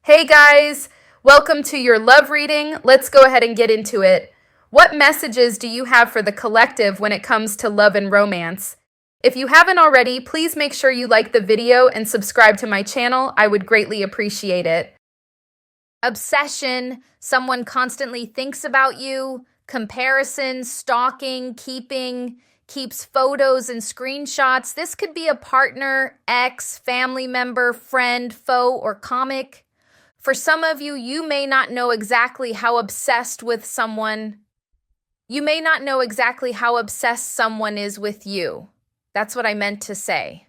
Hey guys, welcome to your love reading. Let's go ahead and get into it. What messages do you have for the collective when it comes to love and romance? If you haven't already, please make sure you like the video and subscribe to my channel. I would greatly appreciate it. Obsession, someone constantly thinks about you, comparison, stalking, keeps photos and screenshots. This could be a partner, ex, family member, friend, foe, or comic. For some of you, you may not know exactly how obsessed with someone. You may not know exactly how obsessed someone is with you. That's what I meant to say.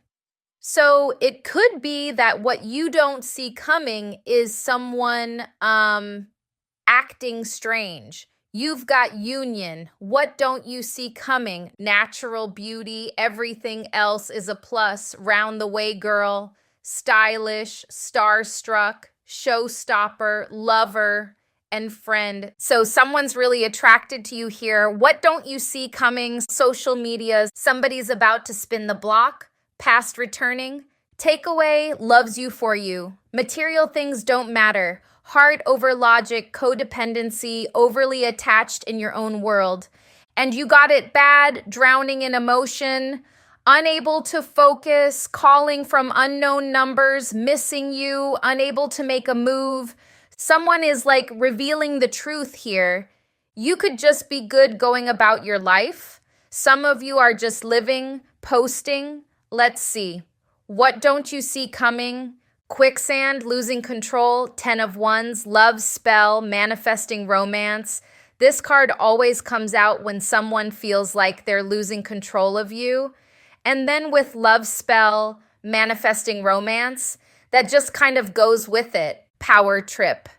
So it could be that what you don't see coming is someone acting strange. You've got union. What don't you see coming? Natural beauty. Everything else is a plus. Round the way girl. Stylish. Starstruck. Showstopper. Lover. And friend. So someone's really attracted to you here. What don't you see coming? Social media. Somebody's about to spin the block. Past returning. Takeaway, loves you for you. Material things don't matter. Heart over logic, codependency, overly attached in your own world. And you got it bad, drowning in emotion, unable to focus, calling from unknown numbers, missing you, unable to make a move. Someone is like revealing the truth here. You could just be good going about your life. Some of you are just living, posting. Let's see. What don't you see coming? Quicksand, losing control, 10 of Wands, love spell, manifesting romance. This card always comes out when someone feels like they're losing control of you. And then with love spell, manifesting romance, that just kind of goes with it. Power trip.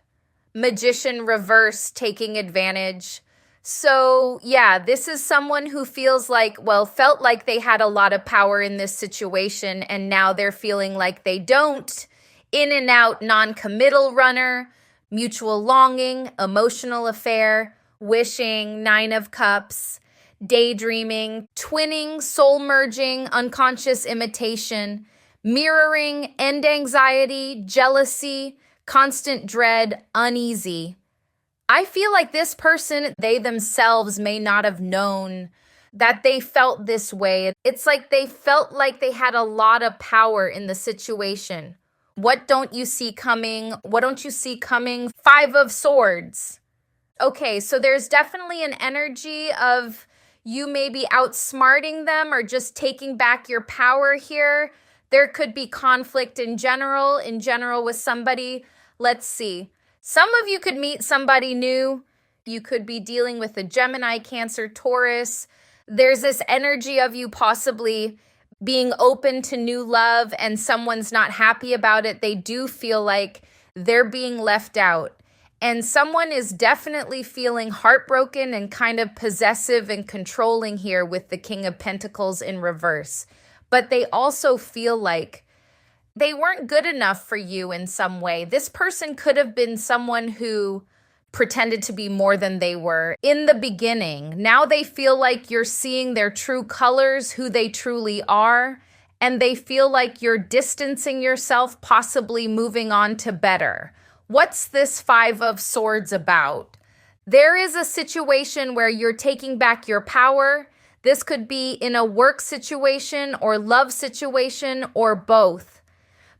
Magician reverse, taking advantage. So, yeah, this is someone who feels like, felt like they had a lot of power in this situation, and now they're feeling like they don't. In and out, non-committal runner, mutual longing, emotional affair, wishing, 9 of Cups, daydreaming, twinning, soul merging, unconscious imitation, mirroring, end anxiety, jealousy, constant dread, uneasy. I feel like this person, they themselves may not have known that they felt this way. It's like they felt like they had a lot of power in the situation. What don't you see coming? What don't you see coming? 5 of Swords. Okay, so there's definitely an energy of you maybe outsmarting them or just taking back your power here. There could be conflict in general with somebody. Let's see. Some of you could meet somebody new. You could be dealing with a Gemini, Cancer, Taurus. There's this energy of you possibly being open to new love and someone's not happy about it. They do feel like they're being left out. And someone is definitely feeling heartbroken and kind of possessive and controlling here with the King of Pentacles in reverse. But they also feel like they weren't good enough for you in some way. This person could have been someone who pretended to be more than they were in the beginning. Now they feel like you're seeing their true colors, who they truly are, and they feel like you're distancing yourself, possibly moving on to better. What's this 5 of Swords about? There is a situation where you're taking back your power. This could be in a work situation or love situation or both.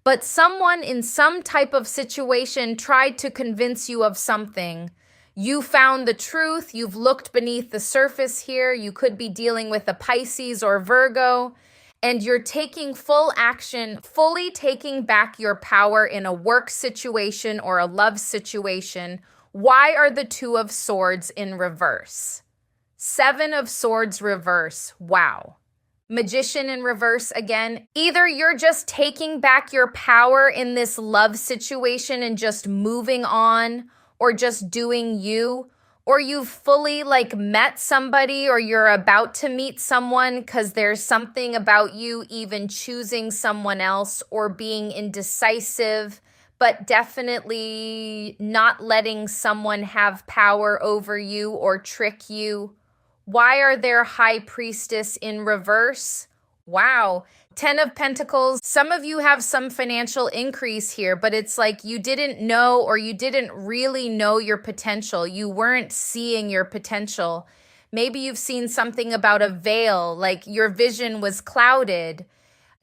But someone in some type of situation tried to convince you of something. You found the truth. You've looked beneath the surface here. You could be dealing with a Pisces or Virgo, and you're taking full action, fully taking back your power in a work situation or a love situation. Why are the 2 of Swords in reverse? 7 of Swords reverse. Wow. Magician in reverse again. Either you're just taking back your power in this love situation and just moving on or just doing you, or you've fully met somebody or you're about to meet someone because there's something about you even choosing someone else or being indecisive, but definitely not letting someone have power over you or trick you. Why are there High Priestess in reverse? Wow, Ten of Pentacles. Some of you have some financial increase here, but it's like you didn't know, or you didn't really know your potential. You weren't seeing your potential. Maybe you've seen something about a veil, like your vision was clouded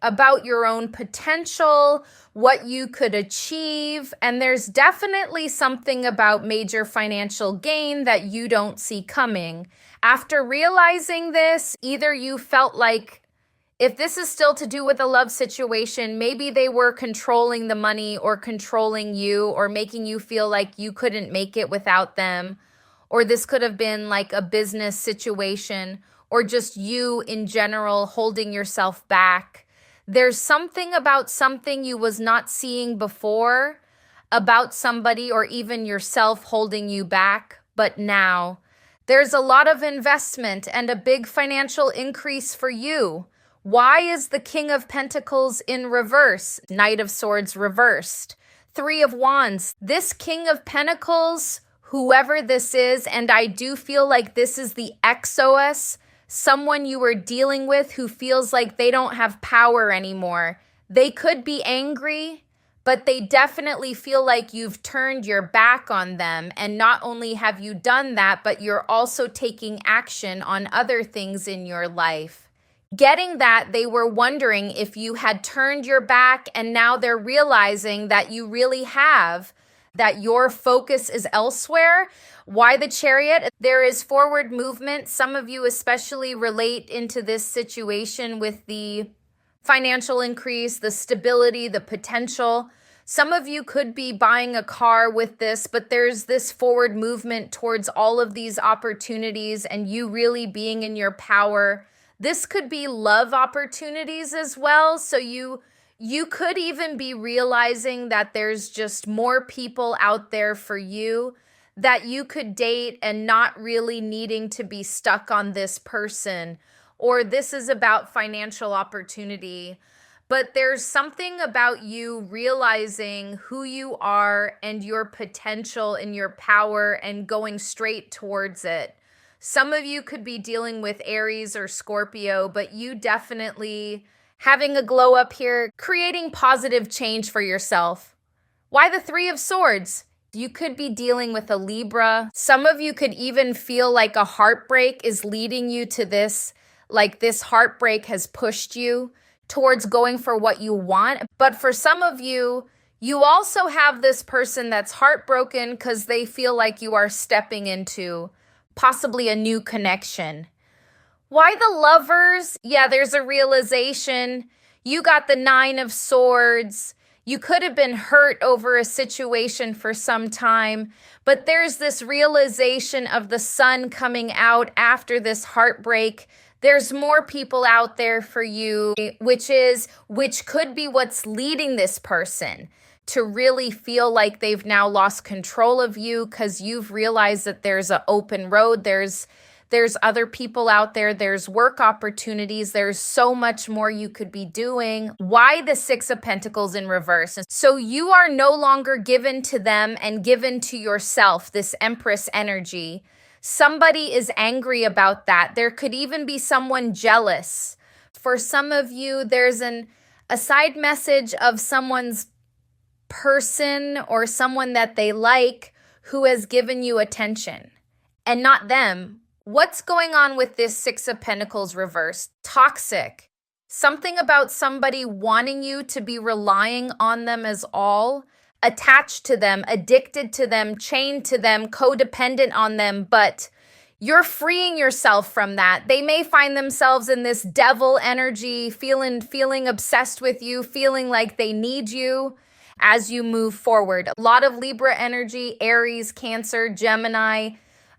about your own potential, what you could achieve. And there's definitely something about major financial gain that you don't see coming. After realizing this, either you felt like, if this is still to do with a love situation, maybe they were controlling the money or controlling you or making you feel like you couldn't make it without them. Or this could have been like a business situation, or just you in general holding yourself back. There's something about something you was not seeing before, about somebody or even yourself holding you back, but now there's a lot of investment and a big financial increase for you. Why is the King of Pentacles in reverse? Knight of Swords reversed. Three of Wands. This King of Pentacles, whoever this is, and I do feel like this is the XOS, someone you were dealing with who feels like they don't have power anymore. They could be angry, but they definitely feel like you've turned your back on them. And not only have you done that, but you're also taking action on other things in your life. Getting that they were wondering if you had turned your back, and now they're realizing that you really have, that your focus is elsewhere. Why the Chariot? There is forward movement. Some of you especially relate into this situation with the financial increase, the stability, the potential. Some of you could be buying a car with this, but there's this forward movement towards all of these opportunities and you really being in your power. This could be love opportunities as well. So you could even be realizing that there's just more people out there for you that you could date and not really needing to be stuck on this person. Or this is about financial opportunity. But there's something about you realizing who you are and your potential and your power and going straight towards it. Some of you could be dealing with Aries or Scorpio, but you definitely having a glow up here, creating positive change for yourself. Why the Three of Swords? You could be dealing with a Libra. Some of you could even feel like a heartbreak is leading you to this, like this heartbreak has pushed you towards going for what you want. But for some of you, you also have this person that's heartbroken because they feel like you are stepping into possibly a new connection. Why the Lovers? Yeah, there's a realization. You got the Nine of Swords. You could have been hurt over a situation for some time, but there's this realization of the sun coming out after this heartbreak. There's more people out there for you, which could be what's leading this person to really feel like they've now lost control of you because you've realized that there's an open road. There's other people out there. There's work opportunities. There's so much more you could be doing. Why the Six of Pentacles in reverse? So you are no longer given to them and given to yourself, this Empress energy. Somebody is angry about that. There could even be someone jealous. For some of you, there's a side message of someone's person or someone that they like who has given you attention and not them. What's going on with this Six of Pentacles reverse? Toxic. Something about somebody wanting you to be relying on them as all, attached to them, addicted to them, chained to them, codependent on them, but you're freeing yourself from that. They may find themselves in this devil energy, feeling obsessed with you, feeling like they need you as you move forward. A lot of Libra energy, Aries, Cancer, Gemini,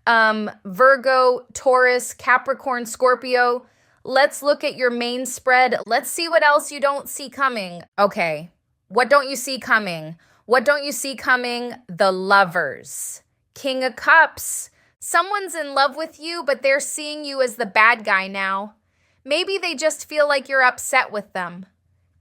Virgo, Taurus, Capricorn, Scorpio. Let's look at your main spread. Let's see what else you don't see coming. Okay, what don't you see coming? What don't you see coming? The Lovers. King of Cups. Someone's in love with you, but they're seeing you as the bad guy now. Maybe they just feel like you're upset with them.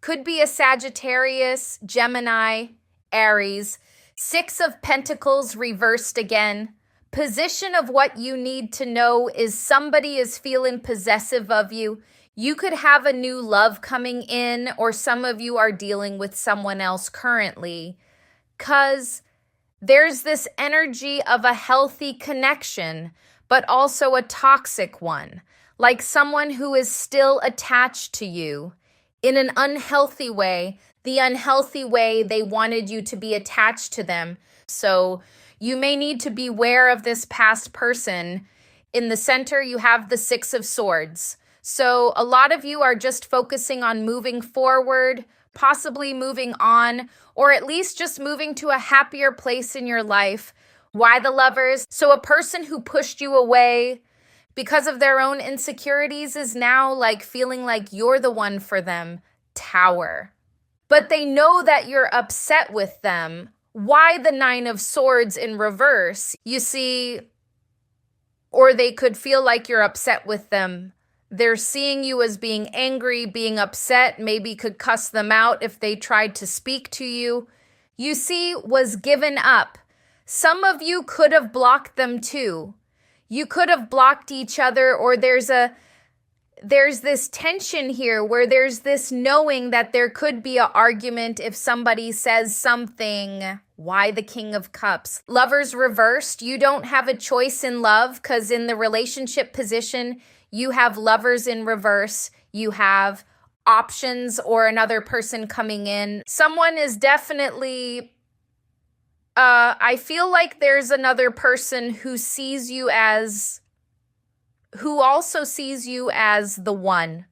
Could be a Sagittarius, Gemini, Aries. Six of Pentacles reversed again. Position of what you need to know is somebody is feeling possessive of you. You could have a new love coming in, or some of you are dealing with someone else currently, because there's this energy of a healthy connection, but also a toxic one, like someone who is still attached to you in an unhealthy way, the unhealthy way they wanted you to be attached to them. So you may need to be aware of this past person. In the center, you have the Six of Swords. So a lot of you are just focusing on moving forward, possibly moving on, or at least just moving to a happier place in your life. Why the Lovers? So a person who pushed you away because of their own insecurities is now like feeling like you're the one for them. Tower. But they know that you're upset with them. Why the Nine of Swords in reverse? You see, or they could feel like you're upset with them. They're seeing you as being angry, being upset, maybe could cuss them out if they tried to speak to you. You see, was given up. Some of you could have blocked them too. You could have blocked each other, or there's this tension here where there's this knowing that there could be an argument if somebody says something. Why the King of Cups? Lovers reversed. You don't have a choice in love, because in the relationship position, you have Lovers in reverse. You have options or another person coming in. Someone is definitely, I feel like there's another person who also sees you as the one.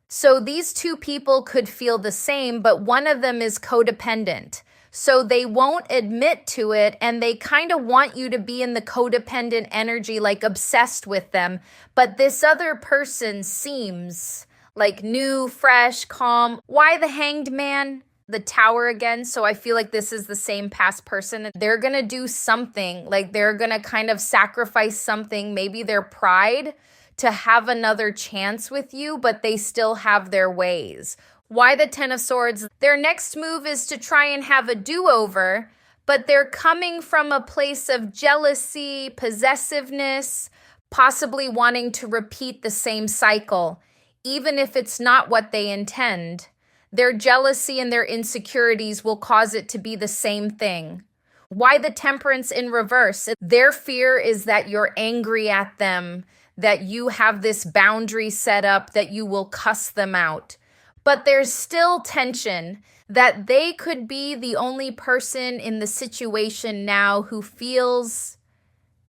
So these two people could feel the same, but one of them is codependent. So they won't admit to it, and they kind of want you to be in the codependent energy, like obsessed with them. But this other person seems like new, fresh, calm. Why the Hanged Man? The Tower again. So I feel like this is the same past person. They're going to do something, like they're going to kind of sacrifice something, maybe their pride, to have another chance with you, but they still have their ways. Why the Ten of Swords? Their next move is to try and have a do-over, but they're coming from a place of jealousy, possessiveness, possibly wanting to repeat the same cycle, even if it's not what they intend. Their jealousy and their insecurities will cause it to be the same thing. Why the Temperance in reverse? Their fear is that you're angry at them, that you have this boundary set up, that you will cuss them out. But there's still tension that they could be the only person in the situation now who feels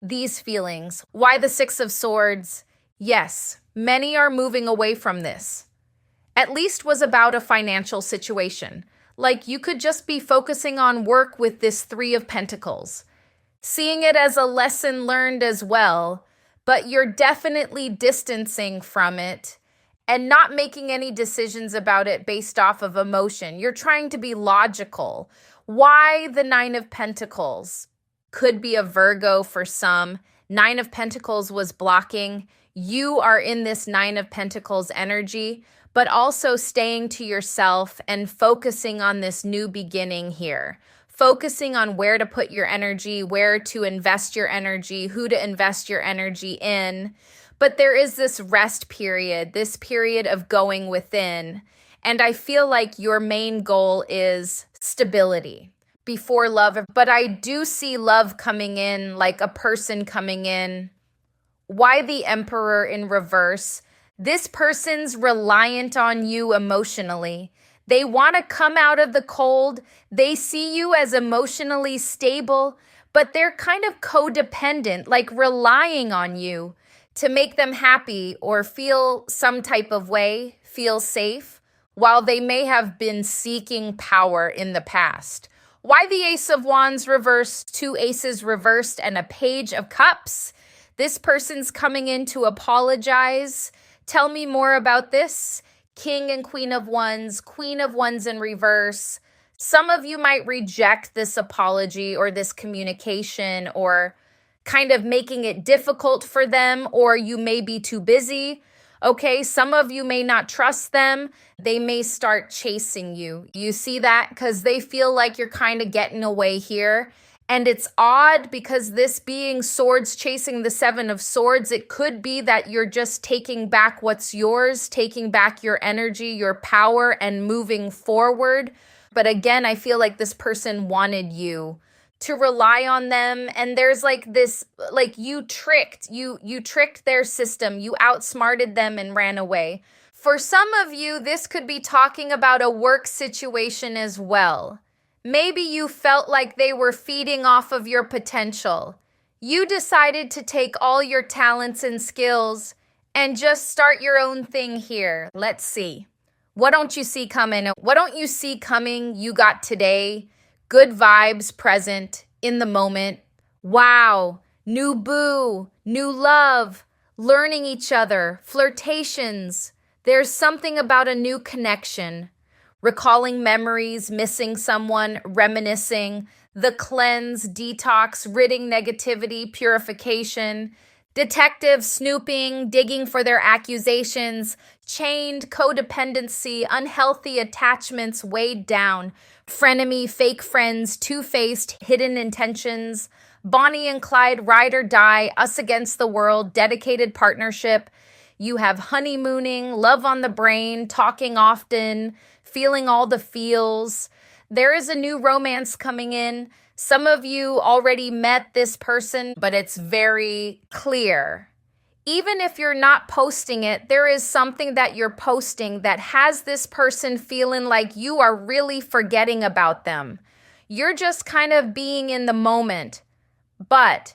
these feelings. Why the Six of Swords? Yes, many are moving away from this. At least was about a financial situation. Like you could just be focusing on work with this Three of Pentacles. Seeing it as a lesson learned as well, but you're definitely distancing from it and not making any decisions about it based off of emotion. You're trying to be logical. Why the Nine of Pentacles? Could be a Virgo for some. Nine of Pentacles was blocking. You are in this Nine of Pentacles energy, but also staying to yourself and focusing on this new beginning here. Focusing on where to put your energy, where to invest your energy, who to invest your energy in. But there is this rest period, this period of going within. And I feel like your main goal is stability before love. But I do see love coming in, like a person coming in. Why the Emperor in reverse? This person's reliant on you emotionally. They want to come out of the cold. They see you as emotionally stable, but they're kind of codependent, like relying on you to make them happy or feel some type of way, feel safe, while they may have been seeking power in the past. Why the Ace of Wands reversed, two aces reversed, and a Page of Cups? This person's coming in to apologize. Tell me more about this. King and Queen of Wands in reverse. Some of you might reject this apology or this communication, or kind of making it difficult for them, or you may be too busy. Okay, some of you may not trust them. They may start chasing you. You see that? Because they feel like you're kind of getting away here. And it's odd because this being swords chasing the Seven of Swords, it could be that you're just taking back what's yours, taking back your energy, your power, and moving forward. But again, I feel like this person wanted you to rely on them. And there's like this, like you tricked their system. You outsmarted them and ran away. For some of you, this could be talking about a work situation as well. Maybe you felt like they were feeding off of your potential. You decided to take all your talents and skills and just start your own thing here. Let's see. What don't you see coming? What don't you see coming you got today? Good vibes present in the moment. Wow. New boo, new love, learning each other, flirtations. There's something about a new connection. Recalling memories, missing someone, reminiscing, the cleanse, detox, ridding negativity, purification, detective snooping, digging for their accusations, chained, codependency, unhealthy attachments weighed down, frenemy, fake friends, two-faced, hidden intentions, Bonnie and Clyde, ride or die, us against the world, dedicated partnership. You have honeymooning, love on the brain, talking often, feeling all the feels. There is a new romance coming in. Some of you already met this person, but it's very clear. Even if you're not posting it, there is something that you're posting that has this person feeling like you are really forgetting about them. You're just kind of being in the moment. But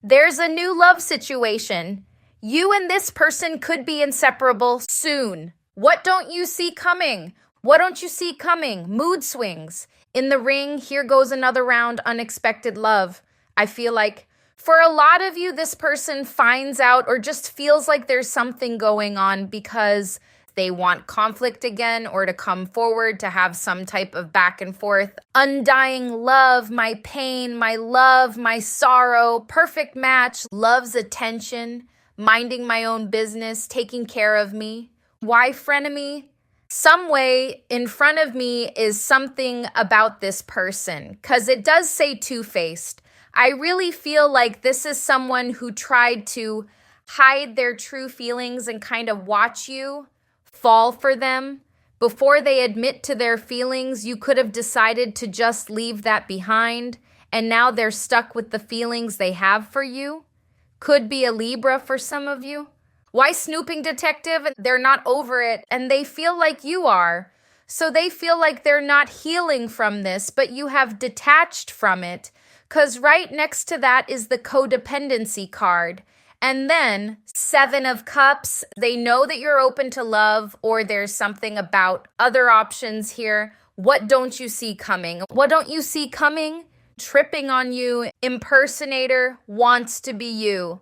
there's a new love situation. You and this person could be inseparable soon. What don't you see coming? What don't you see coming? Mood swings. In the ring, here goes another round, unexpected love. I feel like for a lot of you, this person finds out or just feels like there's something going on because they want conflict again or to come forward to have some type of back and forth. Undying love, my pain, my love, my sorrow, perfect match, love's attention, minding my own business, taking care of me. Why frenemy? Some way in front of me is something about this person because it does say two-faced. I really feel like this is someone who tried to hide their true feelings and kind of watch you fall for them. Before they admit to their feelings, you could have decided to just leave that behind, and now they're stuck with the feelings they have for you. Could be a Libra for some of you. Why snooping detective? They're not over it, and they feel like you are. So they feel like they're not healing from this, but you have detached from it, because right next to that is the codependency card. And then 7 of Cups, they know that you're open to love, or there's something about other options here. What don't you see coming? What don't you see coming? Tripping on you, impersonator, wants to be you.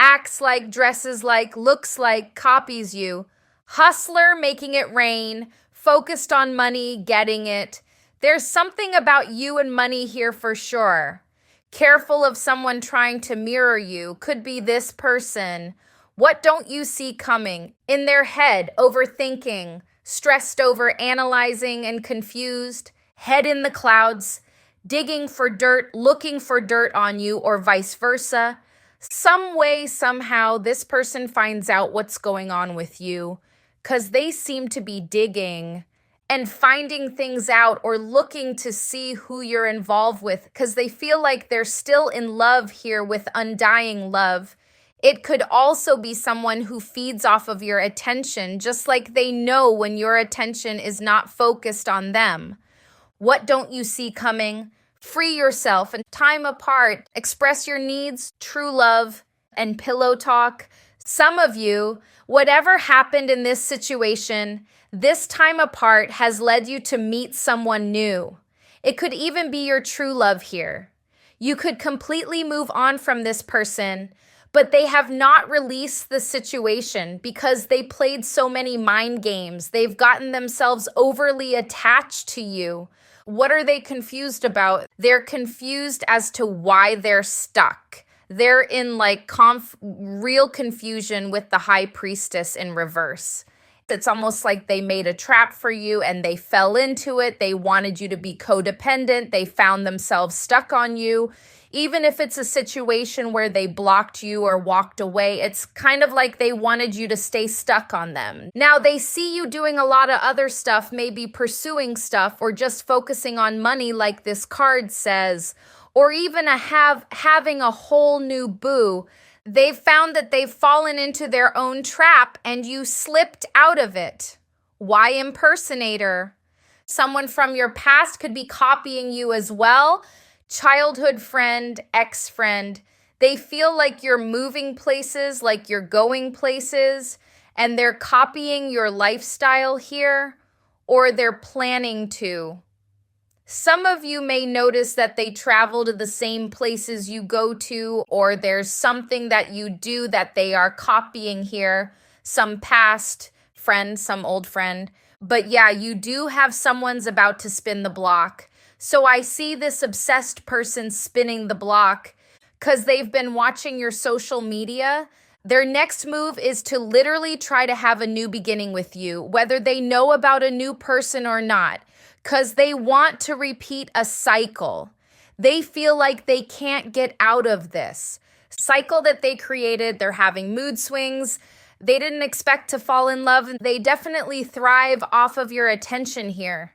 Acts like, dresses like, looks like, copies you. Hustler, making it rain, focused on money, getting it. There's something about you and money here for sure. Careful of someone trying to mirror you. Could be this person. What don't you see coming? In their head, overthinking, stressed over, analyzing and confused, head in the clouds, digging for dirt, looking for dirt on you, or vice versa. Some way, somehow, this person finds out what's going on with you because they seem to be digging and finding things out or looking to see who you're involved with because they feel like they're still in love here with undying love. It could also be someone who feeds off of your attention, just like they know when your attention is not focused on them. What don't you see coming? Free yourself and time apart. Express your needs, true love, and pillow talk. Some of you, whatever happened in this situation, this time apart has led you to meet someone new. It could even be your true love here. You could completely move on from this person, but they have not released the situation because they played so many mind games. They've gotten themselves overly attached to you. What are they confused about? They're confused as to why they're stuck. They're in like real confusion with the High Priestess in reverse. It's almost like they made a trap for you and they fell into it. They wanted you to be codependent. They found themselves stuck on you. Even if it's a situation where they blocked you or walked away, it's kind of like they wanted you to stay stuck on them. Now, they see you doing a lot of other stuff, maybe pursuing stuff or just focusing on money like this card says, or even having a whole new boo. They've found that they've fallen into their own trap and you slipped out of it. Why impersonator? Someone from your past could be copying you as well. Childhood friend, ex-friend. They feel like you're moving places, like you're going places, and they're copying your lifestyle here, or they're planning to. Some of you may notice that they travel to the same places you go to, or there's something that you do that they are copying here, some past friend, some old friend. But yeah, you do have someone's about to spin the block. So I see this obsessed person spinning the block because they've been watching your social media. Their next move is to literally try to have a new beginning with you, whether they know about a new person or not. Because they want to repeat a cycle. They feel like they can't get out of this cycle that they created. They're having mood swings. They didn't expect to fall in love. They definitely thrive off of your attention here.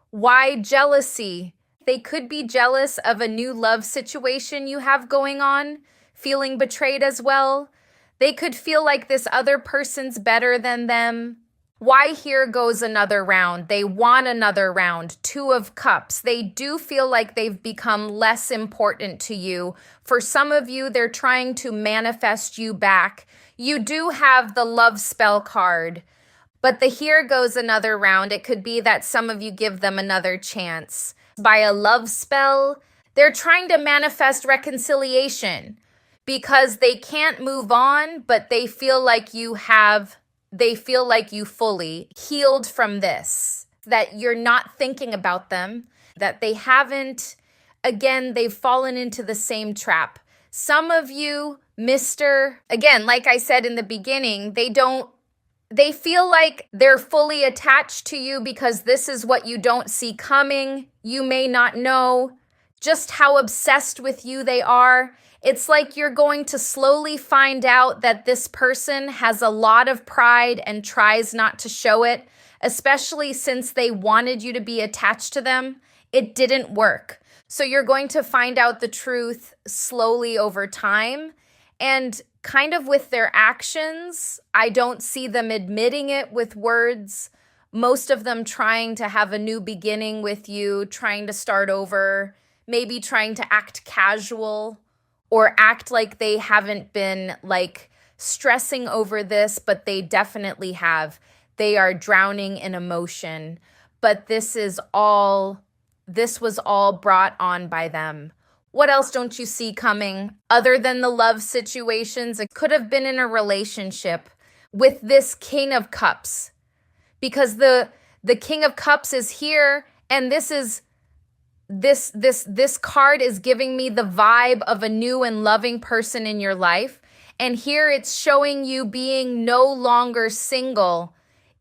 Why jealousy? They could be jealous of a new love situation you have going on, feeling betrayed as well. They could feel like this other person's better than them. Why here goes another round? They want another round. 2 of Cups. They do feel like they've become less important to you. For some of you, they're trying to manifest you back. You do have the love spell card, but the here goes another round. It could be that some of you give them another chance. By a love spell, they're trying to manifest reconciliation because they can't move on, but they feel like you fully healed from this, that you're not thinking about them, that they haven't, again, they've fallen into the same trap. Some of you, again, like I said in the beginning, they feel like they're fully attached to you because this is what you don't see coming. You may not know just how obsessed with you they are. It's like you're going to slowly find out that this person has a lot of pride and tries not to show it, especially since they wanted you to be attached to them. It didn't work. So you're going to find out the truth slowly over time. And kind of with their actions, I don't see them admitting it with words. Most of them trying to have a new beginning with you, trying to start over, maybe trying to act casual or act like they haven't been like stressing over this, but they definitely have. They are drowning in emotion, but this was all brought on by them. What else don't you see coming other than the love situations? It could have been in a relationship with this King of Cups, because the King of Cups is here, and this card is giving me the vibe of a new and loving person in your life. And here it's showing you being no longer single,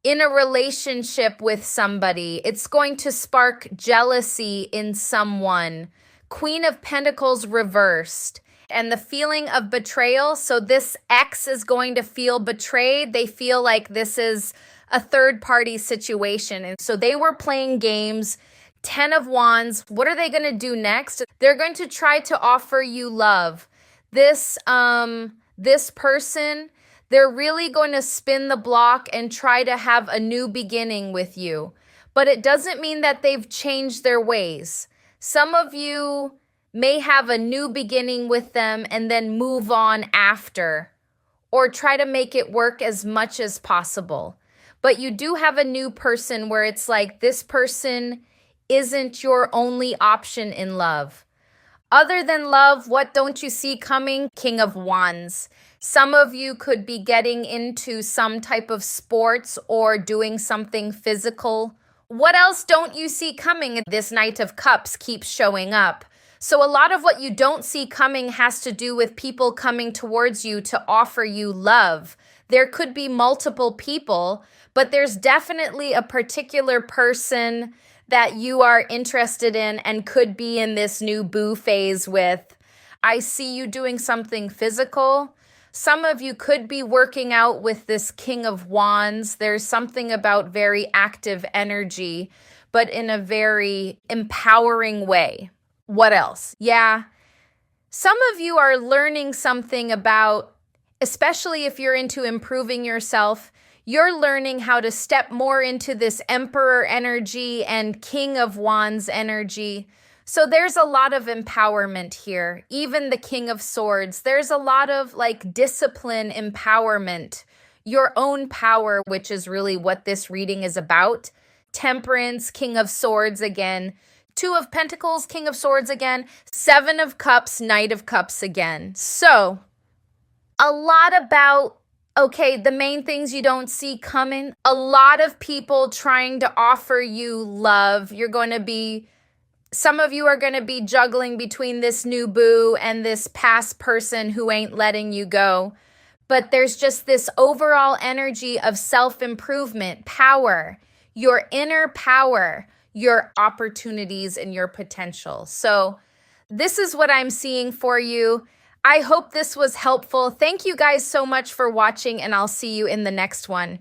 in a relationship with somebody. It's going to spark jealousy in someone. Queen of Pentacles reversed, and the feeling of betrayal. So this ex is going to feel betrayed. They feel like this is a third-party situation. And so they were playing games. 10 of Wands. What are they going to do next? They're going to try to offer you love. This person, they're really going to spin the block and try to have a new beginning with you. But it doesn't mean that they've changed their ways. Some of you may have a new beginning with them and then move on after, or try to make it work as much as possible. But you do have a new person where it's like this person isn't your only option in love. Other than love, what don't you see coming? King of Wands. Some of you could be getting into some type of sports or doing something physical. What else don't you see coming? This Knight of Cups keeps showing up. So a lot of what you don't see coming has to do with people coming towards you to offer you love. There could be multiple people, but there's definitely a particular person that you are interested in and could be in this new boo phase with. I see you doing something physical. Some of you could be working out with this King of Wands. There's something about very active energy, but in a very empowering way. What else? Yeah. Some of you are learning something about, especially if you're into improving yourself, you're learning how to step more into this Emperor energy and King of Wands energy. So there's a lot of empowerment here. Even the King of Swords, there's a lot of like discipline, empowerment, your own power, which is really what this reading is about. Temperance, King of Swords again. Two of Pentacles, King of Swords again. Seven of Cups, Knight of Cups again. So a lot about, okay, the main things you don't see coming. A lot of people trying to offer you love. Some of you are going to be juggling between this new boo and this past person who ain't letting you go. But there's just this overall energy of self-improvement, power, your inner power, your opportunities and your potential. So this is what I'm seeing for you. I hope this was helpful. Thank you guys so much for watching, and I'll see you in the next one.